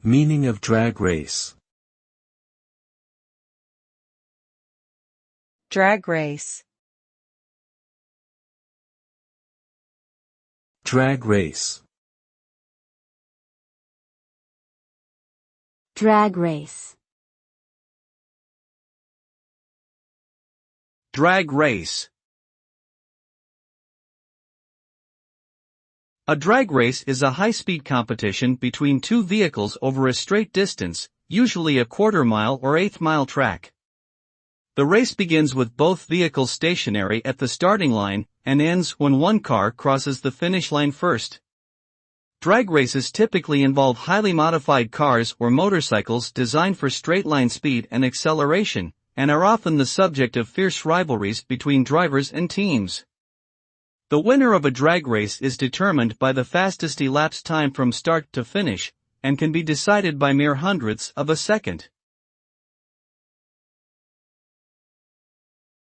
Meaning of drag race. Drag race. Drag race. Drag race. Drag race. A drag race is a high-speed competition between two vehicles over a straight distance, usually a quarter-mile or eighth-mile track. The race begins with both vehicles stationary at the starting line and ends when one car crosses the finish line first. Drag races typically involve highly modified cars or motorcycles designed for straight-line speed and acceleration, and are often the subject of fierce rivalries between drivers and teams. The winner of a drag race is determined by the fastest elapsed time from start to finish, and can be decided by mere hundredths of a second.